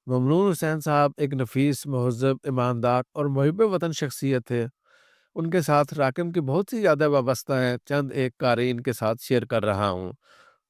ममनून हुसैन साहब एक नफीस, महज़्ज़ब, ईमानदार और मुहिब वतन शख्सियत थे। उनके साथ राकिम की बहुत सी ज़्यादा वाबस्ता चंद एक कारीन के साथ शेयर कर रहा हूँ।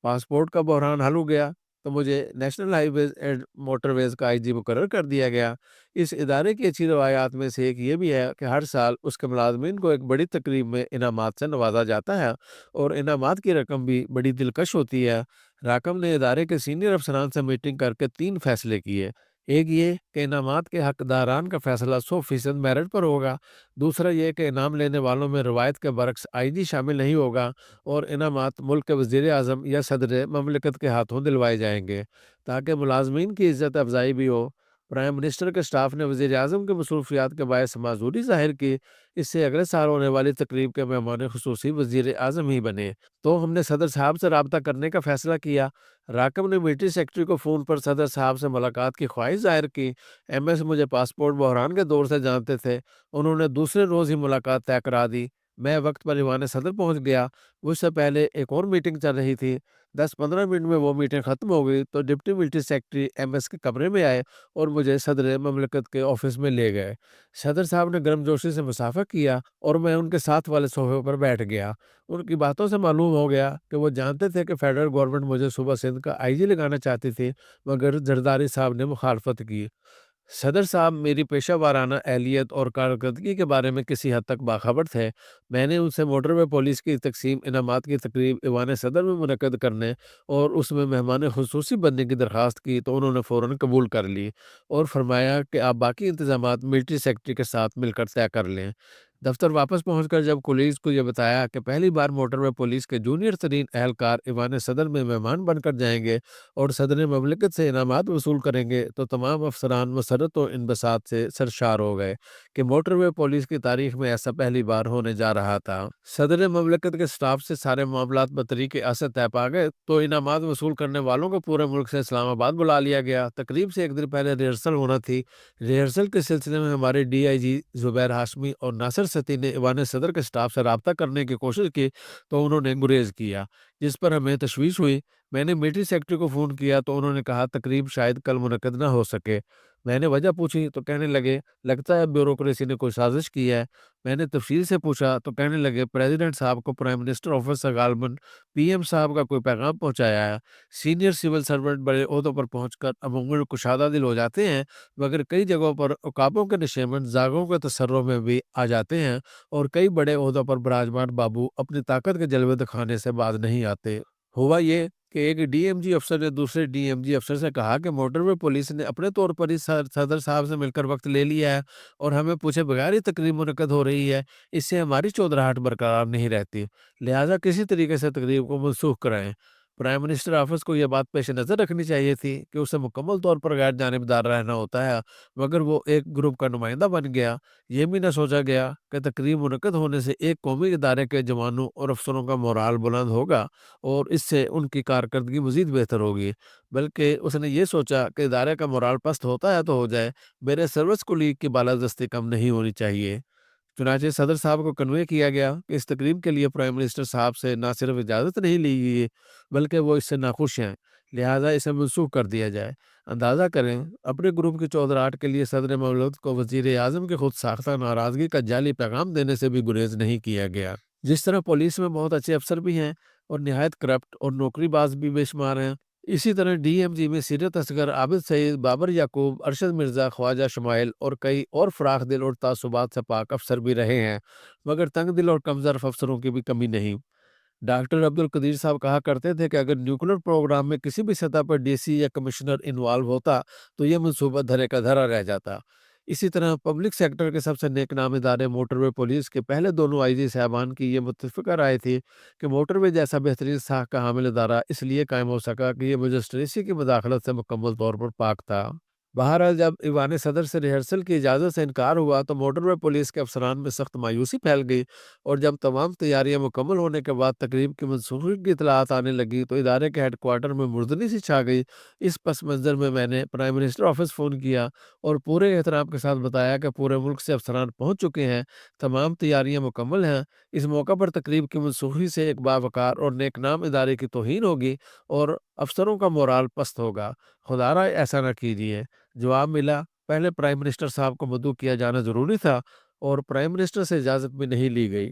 पासपोर्ट का बहरान हल हो गया तो मुझे नेशनल हाईवेज एंड मोटरवेज का आईजी मुकर्रर कर दिया गया। इस इदारे की अच्छी रवायात में से एक ये भी है कि हर साल उसके मुलाजमीन को एक बड़ी तकरीब में इनामात से नवाजा जाता है और इनामात की रकम भी बड़ी दिलकश होती है। राकम ने इदारे के सीनियर अफसरान से मीटिंग करके तीन फैसले किए। एक ये कि इनामात के हकदारान का फैसला 100% मेरिट पर होगा। दूसरा ये कि इनाम लेने वालों में रवायत के बरक्स आईजी शामिल नहीं होगा और इनामात मुल्क के वज़ीर आज़म या सदर ममलिकत के हाथों दिलवाए जाएंगे, ताकि मुलाजमीन की इज़्ज़त अफजाई भी हो। प्राइम मिनिस्टर के स्टाफ ने वज़ीर आज़म की मसरूफियात के बायस माजूरी ज़ाहिर की। इससे अगले साल होने वाली तकरीब के मेहमान खुसूसी वज़ीर आज़म ही बने। तो हमने सदर साहब से रब्ता करने का फ़ैसला किया। राकम ने मिलिट्री सेक्रेटरी को फ़ोन पर सदर साहब से मुलाकात की ख्वाहिश ज़ाहिर की। एमएस मुझे पासपोर्ट बहरान के दौर से जानते थे। उन्होंने दूसरे रोज़ ही मुलाकात तय करा दी। मैं वक्त पर ईवान सदर पहुंच गया। उससे पहले एक और मीटिंग चल रही थी। 10-15 मिनट में वो मीटिंग ख़त्म हो गई तो डिप्टी मिलिट्री सेक्रेटरी एमएस के कमरे में आए और मुझे सदर ममलकत के ऑफिस में ले गए। सदर साहब ने गर्मजोशी से मुसाफा किया और मैं उनके साथ वाले सोफे पर बैठ गया। उनकी बातों से मालूम हो गया कि वो जानते थे कि फेडरल गवर्नमेंट मुझे सुबह सिंध का आईजी लगाना चाहती थी, मगर जरदारी साहब ने मुखालफत की। सदर साहब मेरी पेशा वाराना अहलियत और कारकर्दगी के बारे में किसी हद तक बाखबर थे। मैंने उनसे मोटरवे पुलिस की तकसीम इनामात की तकरीब ईवान सदर में मुनक्कद करने और उसमें मेहमान खुसूसी बनने की दरख्वास्त की तो उन्होंने फ़ौरन कबूल कर ली और फरमाया कि आप बाकी इंतजामात मिलिट्री सेक्रेटरी के साथ मिलकर तय कर लें। दफ्तर वापस पहुंचकर जब कुलीस को यह बताया कि पहली बार मोटरवे पुलिस के जूनियर तरीन एहलकार ईवान सदर में मेहमान बनकर जाएंगे और सदर ममलिकत से इनामात वसूल करेंगे, तो तमाम अफसरान मसरत और इनबसात से सरशार हो गए कि मोटरवे पुलिस की तारीख में ऐसा पहली बार होने जा रहा था। सदर ममलिकत के स्टाफ से सारे मामलात बतरीके असर तय पा गए तो इनामात वसूल करने वालों को पूरे मुल्क से इस्लामाबाद बुला लिया गया। तकरीब से एक दिन पहले रिहर्सल होना थी। रिहर्सल के सिलसिले में हमारे डीआईजी जुबैर हाशमी और नासिर सती ने ईवान सदर के स्टाफ से रब्ता करने की कोशिश की तो उन्होंने गुरेज किया, जिस पर हमें तशवीश हुई। मैंने मिलिट्री सेक्रेटरी को फ़ोन किया तो उन्होंने कहा तकरीब शायद कल मुनक्कद ना हो सके। मैंने वजह पूछी तो कहने लगे लगता है ब्यूरोक्रेसी ने कोई साजिश की है। मैंने तफसील से पूछा तो कहने लगे प्रेसिडेंट साहब को प्राइम मिनिस्टर ऑफिस से गालबन पीएम साहब का कोई पैगाम पहुंचाया है। सीनियर सिविल सर्वेंट बड़े ओहदों पर पहुंचकर अमूमन कुशादा दिल हो जाते हैं, मगर कई जगहों पर औकाबों के निशेमन जागों के तसर्रुफ में भी आ जाते हैं और कई बड़े ओहदों पर विराजमान बाबू अपनी ताकत के जलवे दिखाने से बाज नहीं आते। हुआ ये कि एक डीएमजी अफसर ने दूसरे डीएमजी अफसर से कहा कि मोटरवे पुलिस ने अपने तौर पर ही सदर साहब से मिलकर वक्त ले लिया है और हमें पूछे बगैर ही तकरीब मुनक्कद हो रही है। इससे हमारी चौधराहट बरकरार नहीं रहती, लिहाजा किसी तरीके से तकरीब को मनसूख कराएं। प्राइम मिनिस्टर ऑफिस को यह बात पेश नज़र रखनी चाहिए थी कि उसे मुकम्मल तौर पर गैर जानिबदार रहना होता है, मगर वो एक ग्रुप का नुमाइंदा बन गया। ये भी ना सोचा गया कि तकरीब मुनक्कद होने से एक कौमी इदारे के जवानों और अफसरों का मोराल बुलंद होगा और इससे उनकी कारकर्दगी मज़ीद बेहतर होगी। बल्कि उसने ये सोचा कि इदारे का मोराल पस्त होता है तो हो जाए, मेरे सर्विस कुलीग की बालादस्ती कम नहीं होनी चाहिए। चुनांचे सदर साहब को कन्वे किया गया कि इस तकरीब के लिए प्राइम मिनिस्टर साहब से ना सिर्फ इजाज़त नहीं ली गई, बल्कि वो इससे नाखुश हैं, लिहाजा इसे मनसूख कर दिया जाए। अंदाज़ा करें, अपने ग्रुप की चौधराहट के लिए सदर ममलकत को वज़ीर आज़म की खुद साख्ता नाराज़गी का जाली पैगाम देने से भी गुरेज नहीं किया गया। जिस तरह पुलिस में बहुत अच्छे अफसर भी हैं और निहायत करप्ट और नौकरीबाज भी बेशुमार हैं, इसी तरह डीएमजी में सीरत असगर, आबिद सईद, बाबर याकूब, अरशद मिर्ज़ा, ख्वाजा शमाइल और कई और फराख दिल और तासुबात से पाक अफसर भी रहे हैं, मगर तंग दिल और कमज़ोर अफसरों की भी कमी नहीं। डॉक्टर अब्दुल कदीर साहब कहा करते थे कि अगर न्यूक्लियर प्रोग्राम में किसी भी सतह पर डीसी या कमिश्नर इन्वॉल्व होता तो ये मंसूबा धरे का धरा रह जाता। इसी तरह पब्लिक सेक्टर के सबसे नेक नाम इदारे मोटरवे पुलिस के पहले दोनों आईजी साहबान की ये मुत्तफ़िक़ा राय थी कि मोटरवे जैसा बेहतरीन साख का हामिल इदारा इसलिए कायम हो सका कि ये मजिस्ट्रेसी की मदाखलत से मुकम्मल तौर पर पाक था। बहरहाल जब ईवान सदर से रिहर्सल की इजाज़त से इनकार हुआ तो मोटरवे पुलिस के अफसरान में सख्त मायूसी फैल गई और जब तमाम तैयारियां मुकम्मल होने के बाद तकरीब की मनसूखी की इतलात आने लगी तो इदारे के हेडक्वार्टर में मुर्दनी सी छा गई। इस पस मंज़र में मैंने प्राइम मिनिस्टर ऑफिस फ़ोन किया और पूरे एहतराम के साथ बताया कि पूरे मुल्क से अफसरान पहुँच चुके हैं, तमाम तैयारियां मुकम्मल हैं। इस मौका पर तकरीब की मनसूखी से एक बावकार और नेकनाम इदारे की तौहीन होगी और अफसरों का मोराल पस्त होगा। खुदारा ऐसा न कीजिए। जवाब मिला, पहले प्राइम मिनिस्टर साहब को मदऊ किया जाना ज़रूरी था और प्राइम मिनिस्टर से इजाज़त भी नहीं ली गई।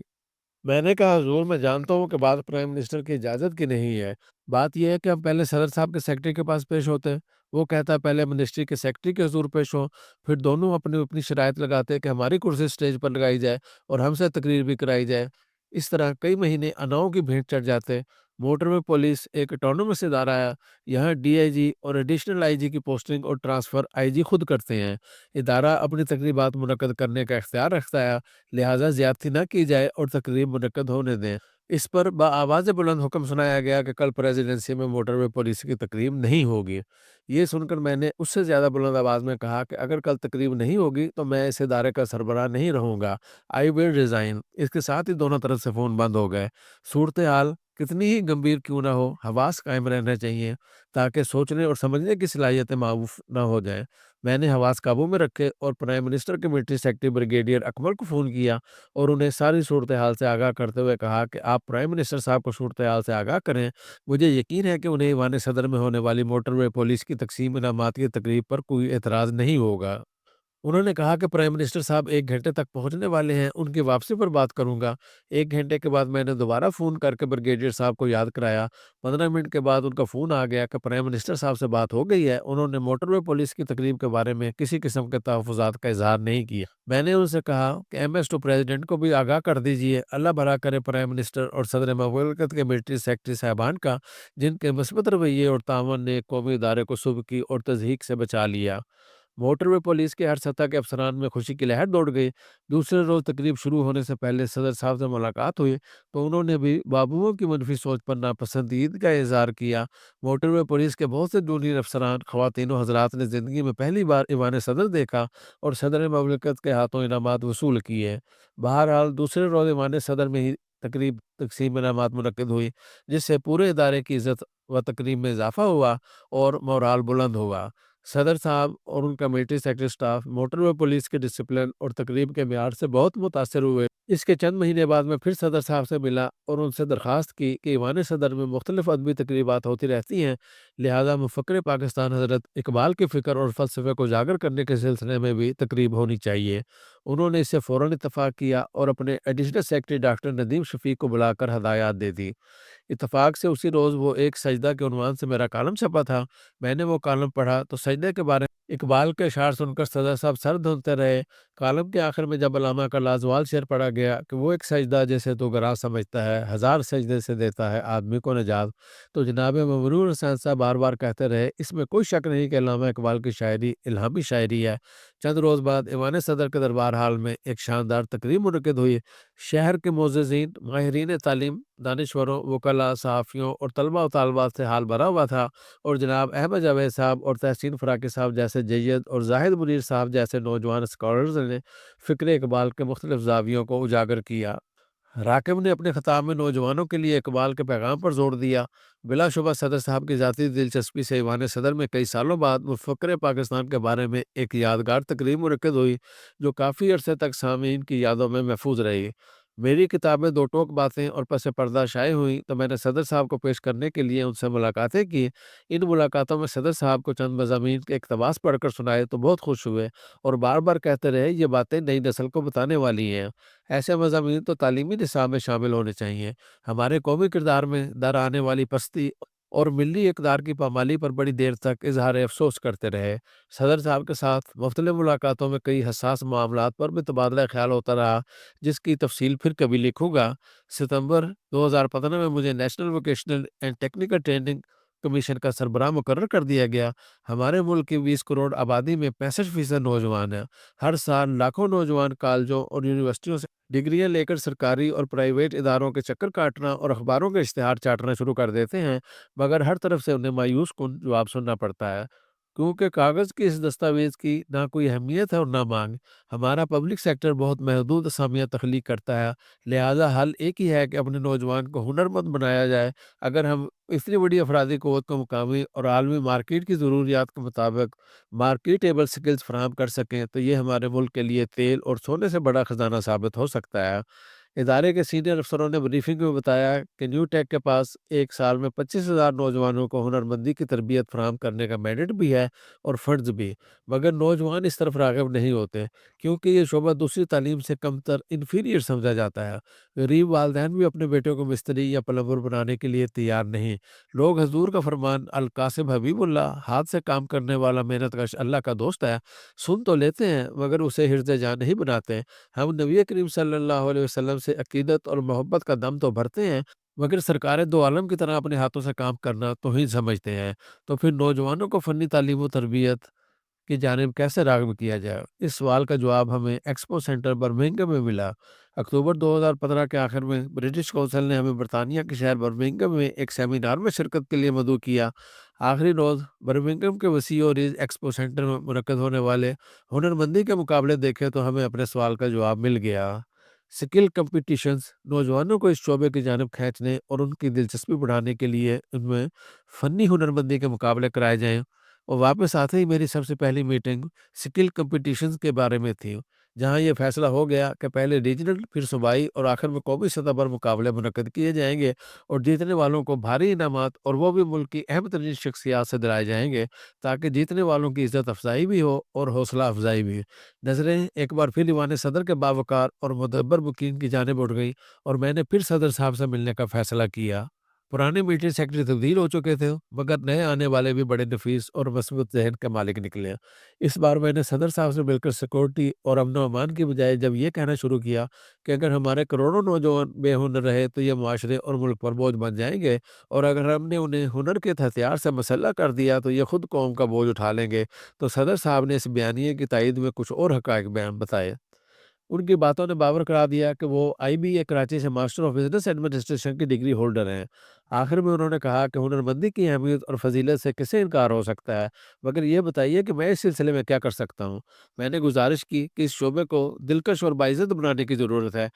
मैंने कहा, हुज़ूर, मैं जानता हूँ कि बात प्राइम मिनिस्टर की इजाज़त की नहीं है। बात ये है कि हम पहले सदर साहब के सेक्रेटरी के पास पेश होते हैं। वो कहता है पहले मिनिस्ट्री के सेक्रेटरी के हुज़ूर पेश हों, फिर दोनों अपनी-अपनी शराइत लगाते हैं कि हमारी कुर्सी स्टेज पर लगाई जाए और हमसे तकरीर भी कराई जाए। इस तरह कई महीने अनाओं की भेंट चढ़ जाते। मोटरवे पुलिस एक ऑटोनोमस इदारा है। यहाँ डीआईजी और एडिशनल आईजी की पोस्टिंग और ट्रांसफ़र आईजी खुद करते हैं। इदारा अपनी तकरीबात मुनक्कद करने का इख्तियार रखता है, लिहाजा ज़्यादती ना की जाए और तकरीब मुनक्कद होने दें। इस पर आवाज़ बुलंद हुक्म सुनाया गया कि कल प्रेसिडेंसी में मोटरवे पुलिस की तकरीब नहीं होगी। ये सुनकर मैंने उससे ज़्यादा बुलंद आवाज़ में कहा कि अगर कल तकरीब नहीं होगी तो मैं इस इदारे का सरबराह नहीं रहूँगा। I will resign. इसके साथ ही दोनों तरफ से फ़ोन बंद हो गए। सूरत हाल कितनी ही गंभीर क्यों ना हो, हवास कायम रहना चाहिए ताकि सोचने और समझने की सलाहियतें माऊफ ना हो जाएँ। मैंने हवास काबू में रखे और प्राइम मिनिस्टर के मिलिट्री सेक्रेटरी ब्रिगेडियर अकमल को फ़ोन किया और उन्हें सारी सूरत हाल से आगाह करते हुए कहा कि आप प्राइम मिनिस्टर साहब को सूरत हाल से आगाह करें। मुझे यकीन है कि उन्हें ईवान सदर में होने वाली मोटरवे पुलिस की तकसीम इनामात की तकरीब पर कोई एतराज़ नहीं होगा। उन्होंने कहा कि प्राइम मिनिस्टर साहब 1 घंटे तक पहुँचने वाले हैं, उनकी वापसी पर बात करूँगा। 1 घंटे के बाद मैंने दोबारा फ़ोन करके ब्रिगेडियर साहब को याद कराया। 15 मिनट के बाद उनका फ़ोन आ गया कि प्राइम मिनिस्टर साहब से बात हो गई है। उन्होंने मोटरवे पुलिस की तकरीब के बारे में किसी किस्म के तहफ़्फ़ुज़ात का इज़हार नहीं किया। मैंने उनसे कहा कि एमएस टू प्रेज़िडेंट को भी आगाह कर दीजिए। अल्लाह भला करे प्राइम मिनिस्टर और सदर ममलकत के मिलिट्री सेक्रेटरी साहिबान का, जिनके मस्बत रवैये और ताअवुन ने कौमी इदारे को सुबकी और तज़हीक से बचा लिया। मोटरवे पुलिस के हर सतह के अफसरान में खुशी की लहर दौड़ गई। दूसरे रोज़ तकरीब शुरू होने से पहले सदर साहब से मुलाकात हुई तो उन्होंने भी बाबुओं की मनफी सोच पर नापसंदीद का इजहार किया। मोटरवे पुलिस के बहुत से जूनियर अफसरान, ख़वातीन व हज़रात ने ज़िंदगी में पहली बार ईवान सदर देखा और सदर ममलकत के हाथों इनामात वसूल किए। बहरहाल दूसरे रोज़ ईवान सदर में ही तकरीब तकसीम इनामात मुनक्किद हुई, जिससे पूरे इदारे की इज़्ज़त व तकरीम में इजाफ़ा हुआ और मोराल बुलंद हुआ। सदर साहब और उनका military secretary staff motorway police के डिसिप्लिन और तकरीब के मियार से बहुत मुतासर हुए। इसके चंद महीने बाद मैं फिर सदर साहब से मिला और उनसे दरख्वास्त की कि ईवान सदर में मुख्तलिफ अदबी तकरीबात होती रहती हैं, लिहाजा मुफक्किर पाकिस्तान हज़रत इकबाल की फ़िक्र और फ़लसफ़े को उजागर करने के सिलसिले में भी तकरीब होनी चाहिए। उन्होंने इससे फ़ौरन इत्तफ़ाक़ किया और अपने additional secretary doctor Nadeem Shafiq को बुलाकर हदायत दे दी। इत्तेफ़ाक से उसी रोज़ वो एक सजदा के उन्वान से मेरा कॉलम छपा था। मैंने वो कॉलम पढ़ा तो सजदे के बारे में इकबाल के अशार सुनकर सदर साहब सर धुनते रहे। कॉलम के आखिर में जब अल्लामा का लाजवाल शेर पढ़ा गया कि वो एक सजदा जैसे तू गरा समझता है, हज़ार सजदे से देता है आदमी को निजात, तो जनाब ममरून हुसैन साहब बार-बार कहते रहे, इसमें कोई शक नहीं कि अल्लामा इकबाल की शायरी इल्हामी शायरी है। चंद रोज़ बाद ईवान सदर के दरबार हाल में एक शानदार तकरीब मुनक्किद हुई। शहर के मोअज़्ज़िज़ीन, माहिरीन तालीम, दानिशवरों, वकला, सहाफ़ियों और तलबा व तालिबात से हाल भरा हुआ था और जनाब अहमद जावेद साहब और तहसीन फ़राकी साहब जैसे जय्यद और ज़ाहिद मुनीर साहब जैसे नौजवान स्कॉलर्स ने फ़िक्र इकबाल के मुख्तलिफ़ ज़ावियों को उजागर किया। राकिब ने अपने खिताब में नौजवानों के लिए इकबाल के पैगाम पर जोर दिया। बिलाशुबा सदर साहब की ज़ाती दिलचस्पी से ईवान सदर में कई सालों बाद मुफ़क्किर पाकिस्तान के बारे में एक यादगार तकरीब मुनक्किद हुई, जो काफ़ी अरसे तक सामीन की यादों में महफूज रही। मेरी किताबें दो टोक बातें और पस पर्दा शाये हुई तो मैंने सदर साहब को पेश करने के लिए उनसे मुलाकातें की। इन मुलाकातों में सदर साहब को चंद मज़ामीन के इक़्तिबास पढ़कर सुनाए तो बहुत खुश हुए और बार बार कहते रहे, ये बातें नई नस्ल को बताने वाली हैं। ऐसे मज़ामीन तो तालीमी निसाब में शामिल होने चाहिए। हमारे कौमी किरदार में दर आने वाली पस्ती और मिली इक़दार की पामाली पर बड़ी देर तक इज़हार अफ़सोस करते रहे। सदर साहब के साथ मुख्तलिफ़ मुलाकातों में कई हसास मामलात पर भी तबादला ख़्याल होता रहा, जिसकी तफ़सील फिर कभी लिखूँगा। सितंबर 2015 में मुझे national vocational and technical training commission का सरबराह मुकर्रर कर दिया गया। हमारे मुल्क की 20 करोड़ आबादी में 65% नौजवान हैं। हर साल लाखों नौजवान कॉलेजों और यूनिवर्सिटियों से डिग्रियां लेकर सरकारी और प्राइवेट इदारों के चक्कर काटना और अखबारों के इश्तिहार चाटना शुरू कर देते हैं, मगर हर तरफ से उन्हें मायूस कुन जवाब सुनना पड़ता है, क्योंकि कागज़ की इस दस्तावेज़ की ना कोई अहमियत है और ना मांग। हमारा पब्लिक सेक्टर बहुत महदूद असामियाँ तख्लीक करता है, लिहाजा हल एक ही है कि अपने नौजवान को हुनरमंद बनाया जाए। अगर हम इतनी बड़ी अफरादी क़ुव्वत को मुकामी और आलमी मार्केट की ज़रूरियात के मुताबिक मार्केटेबल स्किल्स फराहम कर सकें, तो ये हमारे मुल्क के लिए तेल और सोने से बड़ा ख़जाना साबित हो सकता है। ادارے کے سینئر افسروں نے بریفنگ میں بتایا کہ نیو ٹیک کے پاس ایک سال میں 25,000 نوجوانوں کو ہنرمندی کی تربیت فراہم کرنے کا مینڈیٹ بھی ہے اور فنڈز بھی، مگر نوجوان اس طرف راغب نہیں ہوتے کیونکہ یہ شعبہ دوسری تعلیم سے کمتر انفیریئر سمجھا جاتا ہے۔ غریب والدین بھی اپنے بیٹوں کو مستری یا پلمبر بنانے کے لیے تیار نہیں۔ لوگ حضور کا فرمان القاسم حبیب اللہ، ہاتھ سے کام کرنے والا محنت کش اللہ کا دوست ہے، سن تو لیتے ہیں مگر اسے حرز جان نہیں بناتے۔ ہم نبی کریم صلی اللہ علیہ وسلم سے عقیدت اور محبت کا دم تو بھرتے ہیں مگر سرکار دو عالم کی طرح اپنے ہاتھوں سے کام کرنا تو ہی سمجھتے ہیں۔ تو پھر نوجوانوں کو فنی تعلیم و تربیت کی جانب کیسے راغب کیا جائے؟ اس سوال کا جواب ہمیں ایکسپو سینٹر برمنگھم میں ملا۔ اکتوبر 2015 کے آخر میں برٹش کونسل نے ہمیں برطانیہ کے شہر برمنگھم میں ایک سیمینار میں شرکت کے لیے مدعو کیا۔ آخری روز برمنگھم کے وسیع و عریض ایکسپو سینٹر میں منعقد ہونے والے ہنرمندی کے مقابلے دیکھے تو ہمیں اپنے سوال کا جواب مل گیا۔ سکل کمپٹیشنز نوجوانوں کو اس شعبے کی جانب کھینچنے اور ان کی دلچسپی بڑھانے کے لیے ان میں فنی ہنرمندی کے مقابلے کرائے جائیں، اور واپس آتے ہی میری سب سے پہلی میٹنگ سکل کمپٹیشنز کے بارے میں تھی، جہاں یہ فیصلہ ہو گیا کہ پہلے ریجنل، پھر صوبائی اور آخر میں قومی سطح پر مقابلے منعقد کیے جائیں گے، اور جیتنے والوں کو بھاری انعامات اور وہ بھی ملک کی اہم ترین شخصیات سے دلائے جائیں گے، تاکہ جیتنے والوں کی عزت افزائی بھی ہو اور حوصلہ افزائی بھی۔ نظریں ایک بار پھر ایوان صدر کے باوقار اور مدبر مکین کی جانب اٹھ گئی، اور میں نے پھر صدر صاحب سے ملنے کا فیصلہ کیا۔ پرانے میٹنگ سیکرٹری تبدیل ہو چکے تھے مگر نئے آنے والے بھی بڑے نفیس اور مثبت ذہن کے مالک نکلے۔ اس بار میں نے صدر صاحب سے مل کر سیکورٹی اور امن و امان کی بجائے جب یہ کہنا شروع کیا کہ اگر ہمارے کروڑوں نوجوان بے ہنر رہے تو یہ معاشرے اور ملک پر بوجھ بن جائیں گے، اور اگر ہم نے انہیں ہنر کے ہتھیار سے مسلح کر دیا تو یہ خود قوم کا بوجھ اٹھا لیں گے، تو صدر صاحب نے اس بیانیے کی تائید میں کچھ اور حقائق بیان بتائے۔ ان کی باتوں نے باور کرا دیا کہ وہ آئی بی اے کراچی سے ماسٹر آف بزنس ایڈمنسٹریشن کی ڈگری ہولڈر ہیں۔ آخر میں انہوں نے کہا کہ ہنرمندی کی اہمیت اور فضیلت سے کسے انکار ہو سکتا ہے، مگر یہ بتائیے کہ میں اس سلسلے میں کیا کر سکتا ہوں۔ میں نے گزارش کی کہ اس شعبے کو دلکش اور باعزت بنانے کی ضرورت ہے۔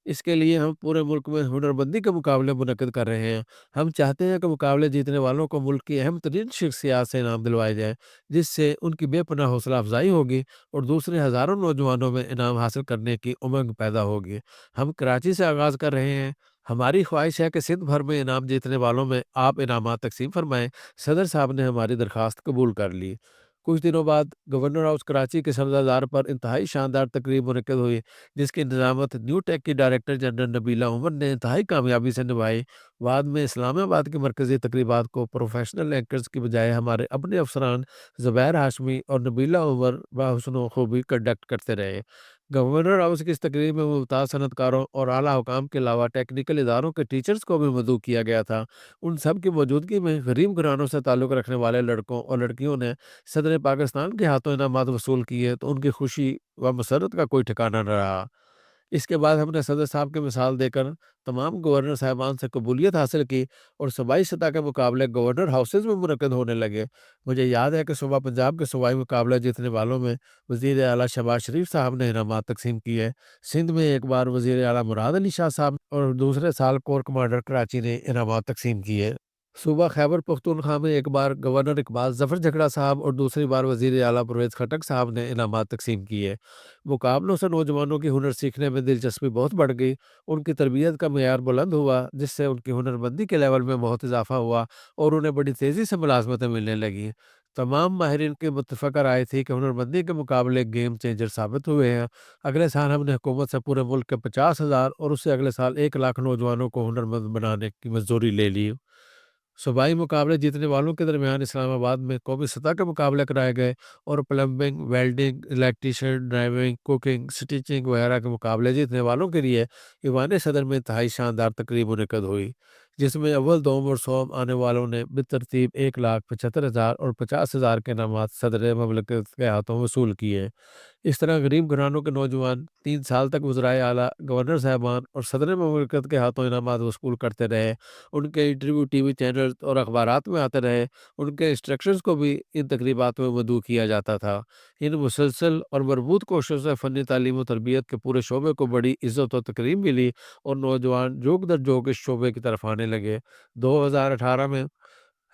اس کے لیے ہم پورے ملک میں ہنرمندی کے مقابلے منعقد کر رہے ہیں۔ ہم چاہتے ہیں کہ مقابلے جیتنے والوں کو ملک کی اہم ترین شخصیات سے انعام دلوائے جائیں، جس سے ان کی بے پناہ حوصلہ افزائی ہوگی اور دوسرے ہزاروں نوجوانوں میں انعام حاصل کرنے کی امنگ پیدا ہوگی۔ ہم کراچی سے آغاز کر رہے ہیں۔ ہماری خواہش ہے کہ سندھ بھر میں انعام جیتنے والوں میں آپ انعامات تقسیم فرمائیں۔ صدر صاحب نے ہماری درخواست قبول کر لی۔ کچھ دنوں بعد گورنر ہاؤس کراچی کے سبزہ پر انتہائی شاندار تقریب منعقد ہوئی، جس کی نظامت نیو ٹیک کی ڈائریکٹر جنرل نبیلہ عمر نے انتہائی کامیابی سے نبھائی۔ بعد میں اسلام آباد کی مرکزی تقریبات کو پروفیشنل اینکرز کی بجائے ہمارے اپنے افسران زبیر ہاشمی اور نبیلہ عمر بحسن و خوبی کنڈکٹ کرتے رہے۔ گورنر ہاؤس کی اس تقریب میں ممتاز صنعت کاروں اور اعلیٰ حکام کے علاوہ ٹیکنیکل اداروں کے ٹیچرز کو بھی مدعو کیا گیا تھا۔ ان سب کی موجودگی میں غریب گھرانوں سے تعلق رکھنے والے لڑکوں اور لڑکیوں نے صدر پاکستان کے ہاتھوں انعامات وصول کیے تو ان کی خوشی و مسرت کا کوئی ٹھکانہ نہ رہا۔ اس کے بعد ہم نے صدر صاحب کی مثال دے کر تمام گورنر صاحبان سے قبولیت حاصل کی، اور صوبائی سطح کے مقابلے گورنر ہاؤسز میں منعقد ہونے لگے۔ مجھے یاد ہے کہ صوبہ پنجاب کے صوبائی مقابلہ جیتنے والوں میں وزیر اعلیٰ شہباز شریف صاحب نے انعامات تقسیم کیے۔ سندھ میں ایک بار وزیر اعلیٰ مراد علی شاہ صاحب اور دوسرے سال کور کمانڈر کراچی نے انعامات تقسیم کیے۔ صوبہ خیبر پختونخوا میں ایک بار گورنر اقبال ظفر جھگڑا صاحب اور دوسری بار وزیر اعلیٰ پرویز خٹک صاحب نے انعامات تقسیم کیے۔ مقابلوں سے نوجوانوں کی ہنر سیکھنے میں دلچسپی بہت بڑھ گئی، ان کی تربیت کا معیار بلند ہوا، جس سے ان کی ہنرمندی کے لیول میں بہت اضافہ ہوا اور انہیں بڑی تیزی سے ملازمتیں ملنے لگیں۔ تمام ماہرین کی متفقہ رائے تھی کہ ہنرمندی کے مقابلے گیم چینجر ثابت ہوئے ہیں۔ اگلے سال ہم نے حکومت سے پورے ملک کے 50,000 اور اس سے اگلے سال 1 لاکھ نوجوانوں کو ہنرمند بنانے کی منظوری لے لی۔ صوبائی مقابلے جیتنے والوں کے درمیان اسلام آباد میں قومی سطح کے مقابلے کرائے گئے، اور plumbing, welding, electrician, driving, cooking, stitching وغیرہ کے مقابلے جیتنے والوں کے لیے ایوان صدر میں انتہائی شاندار تقریب منعقد ہوئی، جس میں اول، دوم اور سوم آنے والوں نے بالترتیب 1,75,000 اور 50,000 کے انعامات صدر مملکت کے ہاتھوں وصول کیے۔ اس طرح غریب گھرانوں کے نوجوان 3 سال تک وزرائے اعلیٰ، گورنر صاحبان اور صدر مملکت کے ہاتھوں انعامات وصول کرتے رہے۔ ان کے انٹرویو ٹی وی چینل اور اخبارات میں آتے رہے۔ ان کے انسٹرکٹرز کو بھی ان تقریبات میں مدعو کیا جاتا تھا۔ ان مسلسل اور مربوط کوششوں سے فنی تعلیم و تربیت کے پورے شعبے کو بڑی عزت و تکریم ملی، اور نوجوان جوک در جوک اس شعبے کی طرف آنے لگے۔ 2018 میں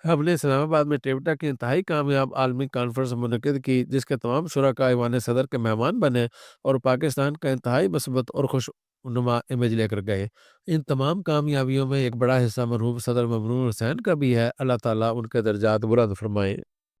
ہم نے اسلام آباد میں ٹیوٹا کی انتہائی کامیاب عالمی کانفرنس منعقد کی، جس کے تمام شرکاء ایوان صدر کے مہمان بنے، اور پاکستان کا انتہائی مثبت اور خوش نما امیج لے کر گئے۔ ان تمام کامیابیوں میں ایک بڑا حصہ مرحوم صدر ممنون حسین کا بھی ہے، اللہ تعالیٰ ان کے درجات بلند فرمائے۔